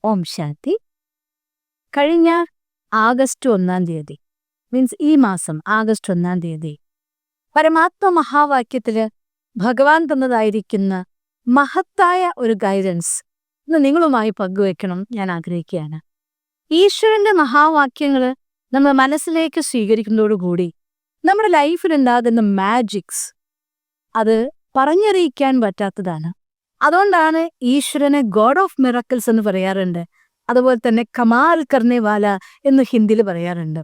ഓം ശാന്തി. കഴിഞ്ഞ August 1 means ഈ മാസം ആഗസ്റ്റ് 1 പരമാത്മ മഹാവാക്യത്തില് ഭഗവാൻ തന്നതായിരിക്കുന്ന മഹത്തായ ഒരു ഗൈഡൻസ് ഇന്ന് നിങ്ങളുമായി പങ്കുവെക്കണം ഞാൻ ആഗ്രഹിക്കുകയാണ്. ഈശ്വരന്റെ മഹാവാക്യങ്ങള് നമ്മൾ മനസ്സിലേക്ക് സ്വീകരിക്കുന്നതോടുകൂടി നമ്മുടെ ലൈഫിലുണ്ടാകുന്ന മാജിക്സ് അത് പറഞ്ഞറിയിക്കാൻ പറ്റാത്തതാണ്. അതുകൊണ്ടാണ് ഈശ്വരനെ ഗോഡ് ഓഫ് മിറക്കിൾസ് എന്ന് പറയാറുണ്ട്. അതുപോലെ തന്നെ കമാൽ കർണേവാല എന്ന് ഹിന്ദിയിൽ പറയാറുണ്ട്.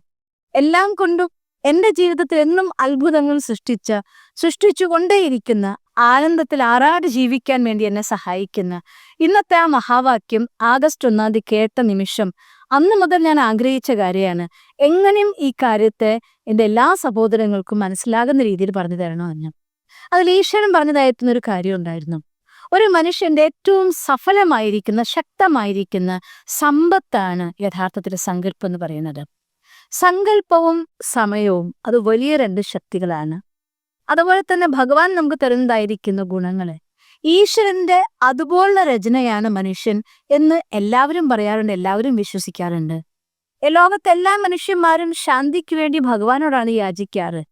എല്ലാം കൊണ്ടും എൻ്റെ ജീവിതത്തിൽ എന്നും അത്ഭുതങ്ങൾ സൃഷ്ടിച്ചുകൊണ്ടേയിരിക്കുന്ന, ആനന്ദത്തിൽ ആറാടി ജീവിക്കാൻ വേണ്ടി എന്നെ സഹായിക്കുന്ന ഇന്നത്തെ ആ മഹാവാക്യം ആഗസ്റ്റ് 1 കേട്ട നിമിഷം അന്ന് മുതൽ ഞാൻ ആഗ്രഹിച്ച കാര്യമാണ്, എങ്ങനെയും ഈ കാര്യത്തെ എൻ്റെ എല്ലാ സഹോദരങ്ങൾക്കും മനസ്സിലാകുന്ന രീതിയിൽ പറഞ്ഞു തരണമെന്ന്. അതിൽ ഈശ്വരൻ പറഞ്ഞതായിരുന്ന ഒരു കാര്യം ഉണ്ടായിരുന്നു. ഒരു മനുഷ്യന്റെ ഏറ്റവും സഫലമായിരിക്കുന്ന, ശക്തമായിരിക്കുന്ന സമ്പത്താണ് യഥാർത്ഥത്തിൽ സങ്കല്പം എന്ന് പറയുന്നത്. സങ്കല്പവും സമയവും അത് വലിയ രണ്ട് ശക്തികളാണ്. അതുപോലെ തന്നെ ഭഗവാൻ നമുക്ക് തരുന്നതായിരിക്കുന്ന ഗുണങ്ങള്, ഈശ്വരന്റെ അതുപോലുള്ള രചനയാണ് മനുഷ്യൻ എന്ന് എല്ലാവരും പറയാറുണ്ട്, എല്ലാവരും വിശ്വസിക്കാറുണ്ട്. ലോകത്തെല്ലാ മനുഷ്യന്മാരും ശാന്തിക്ക് വേണ്ടി ഭഗവാനോടാണ് യാചിക്കാറ്.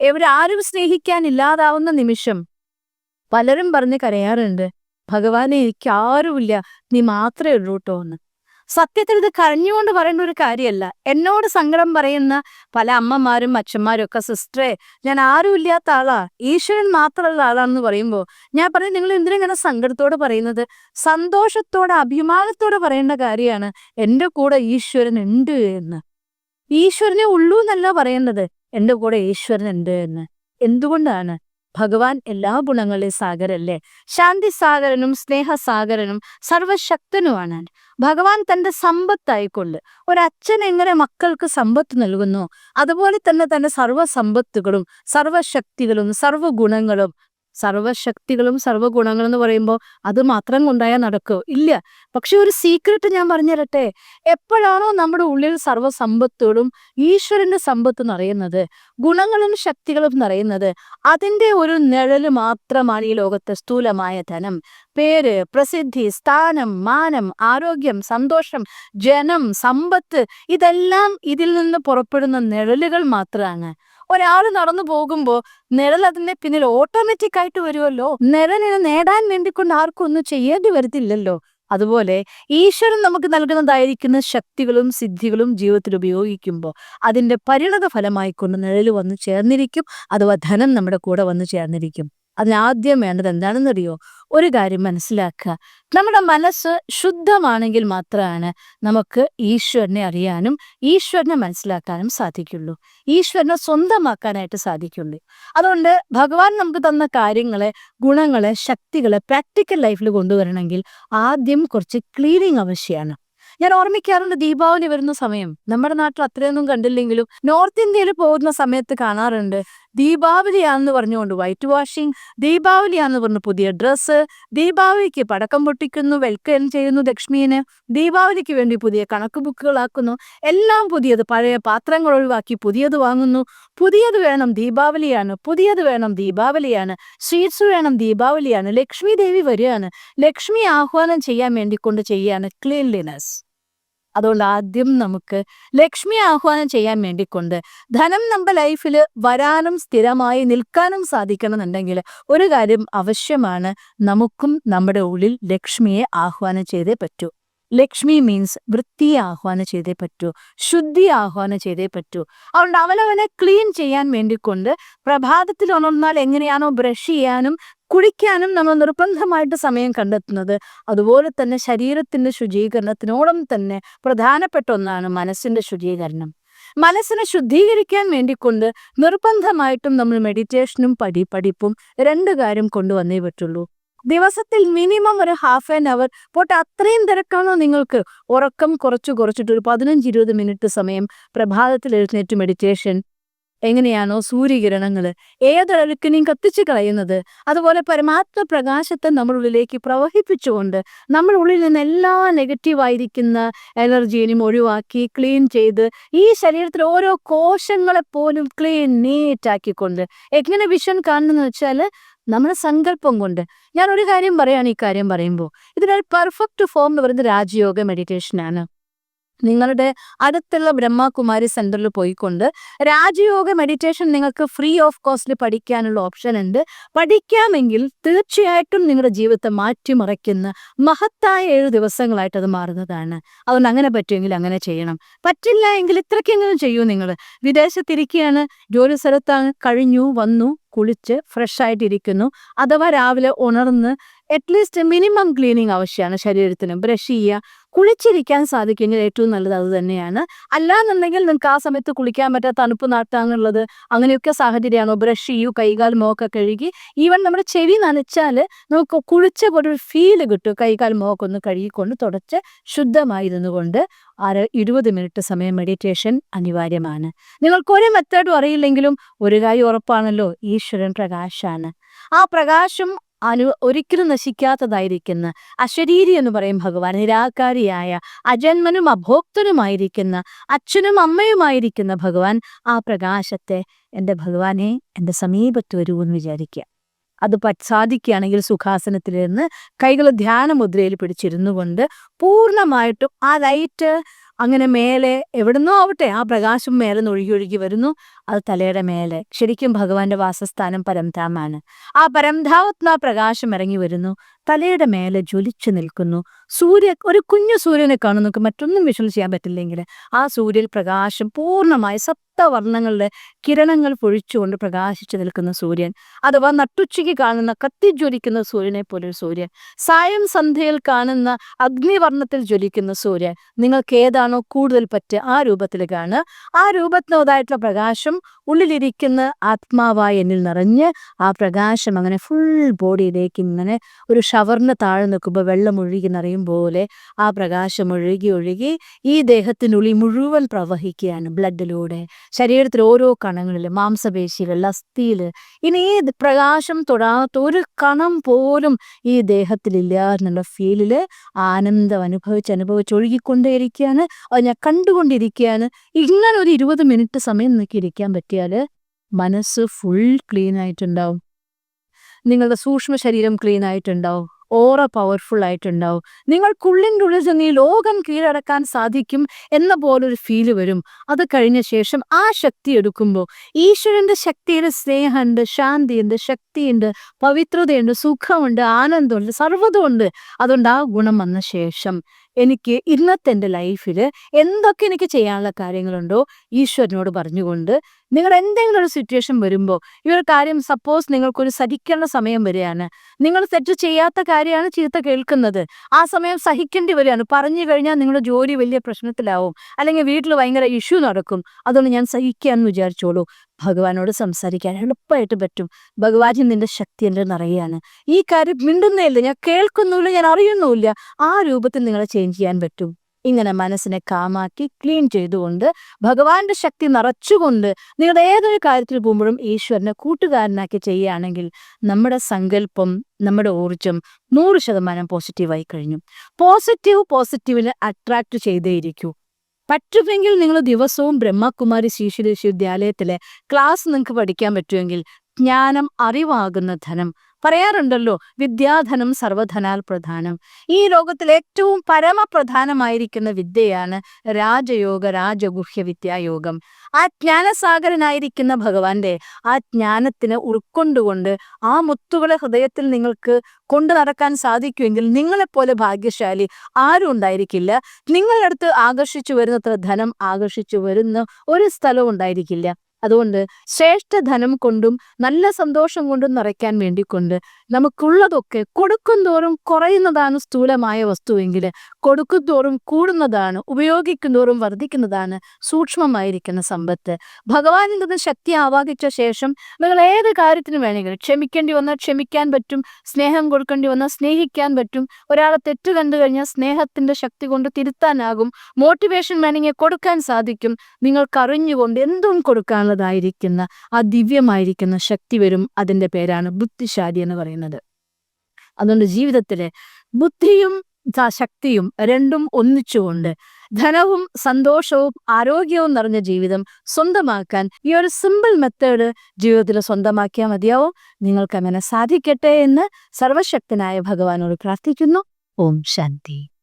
ഇവരാരും സ്നേഹിക്കാൻ ഇല്ലാതാവുന്ന നിമിഷം പലരും പറഞ്ഞ് കരയാറുണ്ട്, ഭഗവാനെ എനിക്ക് ആരുമില്ല, നീ മാത്രമേ ഉള്ളൂ കേട്ടോ എന്ന്. സത്യത്തിൽ ഇത് കരഞ്ഞുകൊണ്ട് പറയേണ്ട ഒരു കാര്യമല്ല. എന്നോട് സങ്കടം പറയുന്ന പല അമ്മമാരും അച്ഛന്മാരും ഒക്കെ, സിസ്റ്ററെ ഞാൻ ആരും ഇല്ലാത്ത ആളാ, ഈശ്വരൻ മാത്രമുള്ള ആളാണെന്ന് പറയുമ്പോൾ ഞാൻ പറയും, നിങ്ങൾ എന്തിനാ സങ്കടത്തോടെ പറയുന്നത്? സന്തോഷത്തോടെ അഭിമാനത്തോടെ പറയേണ്ട കാര്യമാണ്, എൻ്റെ കൂടെ ഈശ്വരൻ ഉണ്ട് എന്ന്. ഈശ്വരനെ ഉള്ളൂ എന്നല്ല പറയുന്നത്, എൻ്റെ കൂടെ ഈശ്വരൻ ഉണ്ട് എന്ന്. എന്തുകൊണ്ടാണ്? ഭഗവാൻ എല്ലാ ഗുണങ്ങളുടെയും സാഗരല്ലേ, ശാന്തി സാഗരനും സ്നേഹസാഗരനും സർവശക്തനുമാണ്. ഭഗവാൻ തന്റെ സമ്പത്തായിക്കൊണ്ട് ഒരച്ഛൻ എങ്ങനെ മക്കൾക്ക് സമ്പത്ത് നൽകുന്നു, അതുപോലെ തന്നെ തന്റെ സർവ്വസമ്പത്തുകളും സർവശക്തികളും സർവ്വഗുണങ്ങളും സർവഗുണങ്ങൾ എന്ന് പറയുമ്പോൾ അത് മാത്രം കൊണ്ടായാൽ നടക്കോ? ഇല്ല. പക്ഷെ ഒരു സീക്രട്ട് ഞാൻ പറഞ്ഞുതരട്ടെ. എപ്പോഴാണോ നമ്മുടെ ഉള്ളിൽ സർവ്വസമ്പത്തോടും ഈശ്വരന്റെ സമ്പത്ത് നിറയുന്നത്, ഗുണങ്ങളും ശക്തികളും നിറയുന്നത്, അതിൻ്റെ ഒരു നിഴല് മാത്രമാണ് ഈ ലോകത്തെ സ്ഥൂലമായ ധനം, പേര്, പ്രസിദ്ധി, സ്ഥാനം, മാനം, ആരോഗ്യം, സന്തോഷം, ജനം, സമ്പത്ത്. ഇതെല്ലാം ഇതിൽ നിന്ന് പുറപ്പെടുന്ന നിഴലുകൾ മാത്രമാണ്. ഒരാൾ നടന്നു പോകുമ്പോൾ നിഴൽ അതിന്റെ പിന്നിൽ ഓട്ടോമാറ്റിക് ആയിട്ട് വരുമല്ലോ. നിഴലിനെ നേടാൻ വേണ്ടിക്കൊണ്ട് ആർക്കും ഒന്നും ചെയ്യേണ്ടി വരത്തില്ലല്ലോ. അതുപോലെ ഈശ്വരൻ നമുക്ക് നൽകുന്നതായിരിക്കുന്ന ശക്തികളും സിദ്ധികളും ജീവിതത്തിൽ ഉപയോഗിക്കുമ്പോൾ അതിന്റെ പരിണത ഫലമായിക്കൊണ്ട് നിഴൽ വന്നു ചേർന്നിരിക്കും, അഥവാ ധനം നമ്മുടെ കൂടെ വന്നു ചേർന്നിരിക്കും. അതിനാദ്യം വേണ്ടത് എന്താണെന്നറിയോ? ഒരു കാര്യം മനസ്സിലാക്കുക, നമ്മുടെ മനസ്സ് ശുദ്ധമാണെങ്കിൽ മാത്രമാണ് നമുക്ക് ഈശ്വരനെ അറിയാനും ഈശ്വരനെ മനസ്സിലാക്കാനും സാധിക്കുള്ളൂ, ഈശ്വരനെ സ്വന്തമാക്കാനായിട്ട് സാധിക്കുള്ളൂ. അതുകൊണ്ട് ഭഗവാൻ നമുക്ക് തന്ന കാര്യങ്ങളെ, ഗുണങ്ങളെ, ശക്തികളെ പ്രാക്ടിക്കൽ ലൈഫിൽ കൊണ്ടുവരണമെങ്കിൽ ആദ്യം കുറച്ച് ക്ലീനിങ് ആവശ്യമാണ്. ഞാൻ ഓർമ്മിക്കാറുണ്ട്, ദീപാവലി വരുന്ന സമയം നമ്മുടെ നാട്ടിൽ അത്രയൊന്നും കണ്ടില്ലെങ്കിലും നോർത്ത് ഇന്ത്യയിൽ പോകുന്ന സമയത്ത് കാണാറുണ്ട്, ദീപാവലിയാണെന്ന് പറഞ്ഞുകൊണ്ട് വൈറ്റ് വാഷിംഗ്, ദീപാവലിയാണെന്ന് പറഞ്ഞ് പുതിയ ഡ്രസ്സ്, ദീപാവലിക്ക് പടക്കം പൊട്ടിക്കുന്നു, വെൽക്കം ചെയ്യുന്നു ലക്ഷ്മീനെ, ദീപാവലിക്ക് വേണ്ടി പുതിയ കണക്ക് ബുക്കുകളാക്കുന്നു, എല്ലാം പുതിയത്, പഴയ പാത്രങ്ങൾ ഒഴിവാക്കി പുതിയത് വാങ്ങുന്നു. പുതിയത് വേണം, ദീപാവലിയാണ്, പുതിയത് വേണം, ദീപാവലിയാണ്, സ്വീറ്റ്സ് വേണം, ദീപാവലിയാണ്, ലക്ഷ്മി ദേവി വരികയാണ്, ലക്ഷ്മി ആഹ്വാനം ചെയ്യാൻ വേണ്ടിക്കൊണ്ട് ചെയ്യാണ് ക്ലീൻലിനെസ്. അതുകൊണ്ട് ആദ്യം നമുക്ക് ലക്ഷ്മി ആഹ്വാനം ചെയ്യാൻ വേണ്ടിക്കൊണ്ട് ധനം നമ്മുടെ ലൈഫിൽ വരാനും സ്ഥിരമായി നിൽക്കാനും സാധിക്കണമെന്നുണ്ടെങ്കിൽ ഒരു കാര്യം ആവശ്യമാണ്, നമുക്കും നമ്മുടെ ഉള്ളിൽ ലക്ഷ്മിയെ ആഹ്വാനം ചെയ്തേ പറ്റൂ. ലക്ഷ്മി മീൻസ് വൃത്തിയെ ആഹ്വാനം ചെയ്തേ പറ്റൂ, ശുദ്ധി ആഹ്വാനം ചെയ്തേ പറ്റൂ. അതുകൊണ്ട് അവനവനെ ക്ലീൻ ചെയ്യാൻ വേണ്ടിക്കൊണ്ട് പ്രഭാതത്തിൽ ഉണർന്നാൽ എങ്ങനെയാണോ ബ്രഷ് ചെയ്യാനും കുളിക്കാനും നമ്മൾ നിർബന്ധമായിട്ട് സമയം കണ്ടെത്തുന്നത്, അതുപോലെ തന്നെ ശരീരത്തിന്റെ ശുചീകരണത്തിനോളം തന്നെ പ്രധാനപ്പെട്ട ഒന്നാണ് മനസ്സിന്റെ ശുചീകരണം. മനസ്സിനെ ശുദ്ധീകരിക്കാൻ വേണ്ടിക്കൊണ്ട് നിർബന്ധമായിട്ടും നമ്മൾ മെഡിറ്റേഷനും പഠിപ്പും രണ്ട് കാര്യം കൊണ്ടുവന്നേ പറ്റുള്ളൂ. ദിവസത്തിൽ മിനിമം ഒരു ½ an hour പോട്ടെ, അത്രയും തിരക്കാണോ നിങ്ങൾക്ക്, ഉറക്കം കുറച്ചിട്ട് ഒരു 15-20 മിനിറ്റ് സമയം പ്രഭാതത്തിൽ എഴുന്നേറ്റ് മെഡിറ്റേഷൻ. എങ്ങനെയാണോ സൂര്യകിരണങ്ങൾ ഏതൊരഴുക്കിനെയും കത്തിച്ചു കളയുന്നത്, അതുപോലെ പരമാത്മ പ്രകാശത്തെ നമ്മുടെ ഉള്ളിലേക്ക് പ്രവഹിപ്പിച്ചുകൊണ്ട് നമ്മുടെ ഉള്ളിൽ നിന്ന് എല്ലാ നെഗറ്റീവായിരിക്കുന്ന എനർജിയും ഒഴിവാക്കി ക്ലീൻ ചെയ്ത് ഈ ശരീരത്തിൽ ഓരോ കോശങ്ങളെപ്പോലും ക്ലീൻ നീറ്റാക്കിക്കൊണ്ട്, എങ്ങനെ വിഷൻ കാണുന്നതെന്ന് വെച്ചാൽ നമ്മുടെ സങ്കല്പം കൊണ്ട്. ഞാൻ ഒരു കാര്യം പറയാണ് ഈ കാര്യം പറയുമ്പോൾ, ഇതിനൊരു പെർഫെക്റ്റ് ഫോം എന്ന് പറയുന്നത് രാജയോഗ മെഡിറ്റേഷനാണ്. നിങ്ങളുടെ അടുത്തുള്ള ബ്രഹ്മകുമാരി സെന്ററിൽ പോയിക്കൊണ്ട് രാജയോഗ മെഡിറ്റേഷൻ നിങ്ങൾക്ക് ഫ്രീ ഓഫ് കോസ്റ്റിൽ പഠിക്കാനുള്ള ഓപ്ഷൻ ഉണ്ട്. പഠിക്കാമെങ്കിൽ തീർച്ചയായിട്ടും നിങ്ങളുടെ ജീവിതത്തെ മാറ്റിമറിക്കുന്ന മഹത്തായ 7 ദിവസങ്ങളായിട്ട് അത് മാറുന്നതാണ്. അതുകൊണ്ട് അങ്ങനെ പറ്റുമെങ്കിൽ അങ്ങനെ ചെയ്യണം. പറ്റില്ല എങ്കിൽ ഇത്രയ്ക്കെങ്കിലും ചെയ്യൂ. നിങ്ങൾ വിദേശത്തിരിക്കുകയാണ്, ജോലി സ്ഥലത്താണ്, കഴിഞ്ഞു വന്നു, കുളിച്ച് ഫ്രഷ് ആയിട്ടിരിക്കുന്നു, അഥവാ രാവിലെ ഉണർന്ന് അറ്റ്ലീസ്റ്റ് മിനിമം ക്ലീനിങ് ആവശ്യമാണ് ശരീരത്തിന്. ബ്രഷ് ചെയ്യുക, കുളിച്ചിരിക്കാൻ സാധിക്കുമെങ്കിൽ ഏറ്റവും നല്ലത് അത് തന്നെയാണ്. അല്ലാന്നുണ്ടെങ്കിൽ നിങ്ങൾക്ക് ആ സമയത്ത് കുളിക്കാൻ പറ്റാത്ത തണുപ്പ് നാട്ടാന്നുള്ളത് അങ്ങനെയൊക്കെ സാഹചര്യമാണോ, ബ്രഷ് ചെയ്യൂ, കൈകാൽ മുഖമൊക്കെ കഴുകി. ഈവൻ നമ്മുടെ ചെവി നനച്ചാൽ നമുക്ക് കുളിച്ച ഒരു ഫീല് കിട്ടും. കൈകാൽ മുഖമൊക്കെ ഒന്ന് കഴുകിക്കൊണ്ട് തുടച്ച് ശുദ്ധമായിരുന്നു കൊണ്ട് 20 മിനിറ്റ് സമയം മെഡിറ്റേഷൻ അനിവാര്യമാണ്. നിങ്ങൾക്ക് ഒരു മെത്തേഡും അറിയില്ലെങ്കിലും ഒരു കാര്യം ഉറപ്പാണല്ലോ, ഈശ്വരൻ പ്രകാശാണ്. ആ പ്രകാശം ഒരിക്കലും നശിക്കാത്തതായിരിക്കുന്ന അശരീരി എന്ന് പറയും ഭഗവാൻ. നിരാകാരിയായ അജന്മനും അഭോക്തനുമായിരിക്കുന്ന അച്ഛനും അമ്മയുമായിരിക്കുന്ന ഭഗവാൻ, ആ പ്രകാശത്തെ എൻ്റെ ഭഗവാനെ എൻ്റെ സമീപത്ത് വരൂ എന്ന് വിചാരിക്കുക. അത് സാധിക്കുകയാണെങ്കിൽ സുഖാസനത്തിലിരുന്ന് കൈകൾ ധ്യാനമുദ്രയിൽ പിടിച്ചിരുന്നു കൊണ്ട് പൂർണ്ണമായിട്ടും ആ ലൈറ്റ് അങ്ങനെ മേലെ എവിടുന്നോ ആവട്ടെ ആ പ്രകാശം മേലെ നിന്ന് ഒഴുകി വരുന്നു. അത് തലയുടെ മേലെ, ശരിക്കും ഭഗവാന്റെ വാസസ്ഥാനം പരംധാമാണ്. ആ പരംധാമത്തിൽ ആ പ്രകാശം ഇറങ്ങി വരുന്നു, തലയുടെ മേലെ ജ്വലിച്ചു നിൽക്കുന്നു. ഒരു കുഞ്ഞു സൂര്യനെ കാണും. നമുക്ക് മറ്റൊന്നും വിഷ്വൽ ചെയ്യാൻ പറ്റില്ലെങ്കിൽ ആ സൂര്യൻ പ്രകാശം പൂർണ്ണമായി സപ്തവർണ്ണങ്ങളുടെ കിരണങ്ങൾ പൊഴിച്ചുകൊണ്ട് പ്രകാശിച്ചു നിൽക്കുന്ന സൂര്യൻ, അഥവാ നട്ടുച്ചയ്ക്ക് കാണുന്ന കത്തിജ്വലിക്കുന്ന സൂര്യനെ പോലൊരു സൂര്യൻ, സായം സന്ധ്യയിൽ കാണുന്ന അഗ്നിവർണ്ണത്തിൽ ജ്വലിക്കുന്ന സൂര്യൻ. നിങ്ങൾക്ക് ഏതാണോ കൂടുതൽ പറ്റുക ആ രൂപത്തിൽ കാണുക. ആ രൂപത്തിനോതായിട്ടുള്ള പ്രകാശം ഉള്ളിലിരിക്കുന്ന ആത്മാവായി എന്നിൽ നിറഞ്ഞ് ആ പ്രകാശം അങ്ങനെ ഫുൾ ബോഡിയിലേക്ക് ഇങ്ങനെ ഒരു ഷവറിന് താഴെ നിൽക്കുമ്പോൾ വെള്ളം ഒഴുകി നിറയും പോലെ ആ പ്രകാശം ഒഴുകി ഈ ദേഹത്തിനുള്ളിൽ മുഴുവൻ പ്രവഹിക്കുകയാണ്. ബ്ലഡിലൂടെ ശരീരത്തിൽ ഓരോ കണങ്ങളിൽ, മാംസപേശികൾ, അസ്ഥിയിൽ, ഇനി ഈ പ്രകാശം തൊടാത്ത ഒരു കണം പോലും ഈ ദേഹത്തിലില്ല എന്നുള്ള ഫീലില് ആനന്ദം അനുഭവിച്ച് ഒഴുകിക്കൊണ്ടേയിരിക്കുകയാണ്. അത് ഞാൻ കണ്ടുകൊണ്ടിരിക്കുകയാണ്. ഇങ്ങനെ ഒരു 20 മിനിറ്റ് സമയം നിങ്ങൾക്ക് ഇരിക്കാൻ പറ്റിയാൽ മനസ്സ് ഫുൾ ക്ലീൻ ആയിട്ടുണ്ടാവും. നിങ്ങളുടെ സൂക്ഷ്മ ശരീരം ക്ലീൻ ആയിട്ടുണ്ടാവും. ഓറ പവർഫുൾ ആയിട്ടുണ്ടാവും. നിങ്ങൾക്കുള്ളിൻ്റെ ഉള്ളിൽ ചെന്ന് ഈ ലോകം കീഴടക്കാൻ സാധിക്കും എന്ന പോലൊരു ഫീല് വരും. അത് കഴിഞ്ഞ ശേഷം ആ ശക്തി എടുക്കുമ്പോൾ ഈശ്വരൻ്റെ ശക്തിയുടെ സ്നേഹമുണ്ട്, ശാന്തിയുണ്ട്, ശക്തിയുണ്ട്, പവിത്രതയുണ്ട്, സുഖമുണ്ട്, ആനന്ദമുണ്ട്, സർവ്വതമുണ്ട്. അതുകൊണ്ട് ആ ഗുണം വന്ന ശേഷം എനിക്ക് ഇന്നത്തെ എൻ്റെ ലൈഫിൽ എന്തൊക്കെ എനിക്ക് ചെയ്യാനുള്ള കാര്യങ്ങളുണ്ടോ ഈശ്വരനോട് പറഞ്ഞുകൊണ്ട്, നിങ്ങൾ എന്തെങ്കിലും ഒരു സിറ്റുവേഷൻ വരുമ്പോൾ ഈ ഒരു കാര്യം, സപ്പോസ് നിങ്ങൾക്കൊരു സഹിക്കേണ്ട സമയം വരികയാണ്, നിങ്ങൾ തെറ്റ് ചെയ്യാത്ത കാര്യമാണ് ചീത്ത കേൾക്കുന്നത്, ആ സമയം സഹിക്കേണ്ടി വരികയാണ്. പറഞ്ഞു കഴിഞ്ഞാൽ നിങ്ങളുടെ ജോലി വലിയ പ്രശ്നത്തിലാവും, അല്ലെങ്കിൽ വീട്ടിൽ ഭയങ്കര ഇഷ്യൂ നടക്കും. അതുകൊണ്ട് ഞാൻ സഹിക്കാമെന്ന് വിചാരിച്ചോളൂ. ഭഗവാനോട് സംസാരിക്കാൻ എളുപ്പമായിട്ട് പറ്റും. ഭഗവാജി നിന്റെ ശക്തി എൻ്റെ നിറയാണ്. ഈ കാര്യം മിണ്ടുന്നേ ഇല്ല, ഞാൻ കേൾക്കുന്നുമില്ല, ഞാൻ അറിയുന്നുമില്ല. ആ രൂപത്തിൽ നിങ്ങളെ ചേഞ്ച് ചെയ്യാൻ പറ്റും. ഇങ്ങനെ മനസ്സിനെ കാമാക്കി ക്ലീൻ ചെയ്തുകൊണ്ട് ഭഗവാന്റെ ശക്തി നിറച്ചുകൊണ്ട് നിങ്ങളുടെ ഏതൊരു കാര്യത്തിൽ പോകുമ്പോഴും ഈശ്വരനെ കൂട്ടുകാരനാക്കി ചെയ്യുകയാണെങ്കിൽ നമ്മുടെ സങ്കല്പം, നമ്മുടെ ഊർജം 100% പോസിറ്റീവായി കഴിഞ്ഞു. പോസിറ്റീവിനെ അട്രാക്ട് ചെയ്തേയിരിക്കൂ. പറ്റുമെങ്കിൽ നിങ്ങൾ ദിവസവും ബ്രഹ്മകുമാരി ശിശു വിദ്യാലയത്തിലെ ക്ലാസ് നിങ്ങൾക്ക് പഠിക്കാൻ പറ്റുമെങ്കിൽ, ജ്ഞാനം അറിവാകുന്ന ധനം പറയാറുണ്ടല്ലോ, വിദ്യാധനം സർവധനാൽ പ്രധാനം. ഈ ലോകത്തിൽ ഏറ്റവും പരമപ്രധാനമായിരിക്കുന്ന വിദ്യയാണ് രാജഗുഹ്യ വിദ്യായോഗം. ആ ജ്ഞാനസാഗരനായിരിക്കുന്ന ഭഗവാന്റെ ആ ജ്ഞാനത്തിന് ഉൾക്കൊണ്ടുകൊണ്ട് ആ മുത്തുകളെ ഹൃദയത്തിൽ നിങ്ങൾക്ക് കൊണ്ടു നടക്കാൻ സാധിക്കുമെങ്കിൽ നിങ്ങളെപ്പോലെ ഭാഗ്യശാലി ആരും ഉണ്ടായിരിക്കില്ല. നിങ്ങളുടെ അടുത്ത് ആകർഷിച്ചു വരുന്നത്ര ധനം ആകർഷിച്ചു വരുന്ന ഒരു സ്ഥലവും ഉണ്ടായിരിക്കില്ല. അതുകൊണ്ട് ശ്രേഷ്ഠ ധനം കൊണ്ടും നല്ല സന്തോഷം കൊണ്ടും നിറയ്ക്കാൻ വേണ്ടിക്കൊണ്ട് നമുക്കുള്ളതൊക്കെ കൊടുക്കും തോറും കുറയുന്നതാണ് സ്ഥൂലമായ വസ്തുവെങ്കിൽ, കൊടുക്കും തോറും കൂടുന്നതാണ്, ഉപയോഗിക്കും തോറും വർദ്ധിക്കുന്നതാണ് സൂക്ഷ്മമായിരിക്കുന്ന സമ്പത്ത്. ഭഗവാനിൽ നിന്ന് ശക്തി ആവാഹിച്ച ശേഷം നിങ്ങൾ ഏത് കാര്യത്തിനും വേണമെങ്കിലും ക്ഷമിക്കേണ്ടി വന്നാൽ ക്ഷമിക്കാൻ പറ്റും, സ്നേഹം കൊടുക്കേണ്ടി വന്നാൽ സ്നേഹിക്കാൻ പറ്റും. ഒരാളെ തെറ്റ് കണ്ടു കഴിഞ്ഞാൽ സ്നേഹത്തിന്റെ ശക്തി കൊണ്ട് തിരുത്താനാകും. മോട്ടിവേഷൻ വേണമെങ്കിൽ കൊടുക്കാൻ സാധിക്കും. നിങ്ങൾക്കറിഞ്ഞുകൊണ്ട് എന്തും കൊടുക്കാനുള്ളതായിരിക്കുന്ന ആ ദിവ്യമായിരിക്കുന്ന ശക്തി വരും. അതിൻ്റെ പേരാണ് ബുദ്ധിശാലി എന്ന് പറയുന്നത്. അതുകൊണ്ട് ജീവിതത്തിലെ ബുദ്ധിയും ശക്തിയും രണ്ടും ഒന്നിച്ചുകൊണ്ട് ധനവും സന്തോഷവും ആരോഗ്യവും നിറഞ്ഞ ജീവിതം സ്വന്തമാക്കാൻ ഈ ഒരു സിമ്പിൾ മെത്തേഡ് ജീവിതത്തിൽ സ്വന്തമാക്കിയാൽ മതിയാവും. നിങ്ങൾക്ക് അങ്ങനെ സാധിക്കട്ടെ എന്ന് സർവശക്തനായ ഭഗവാനോട് പ്രാർത്ഥിക്കുന്നു. ഓം ശാന്തി.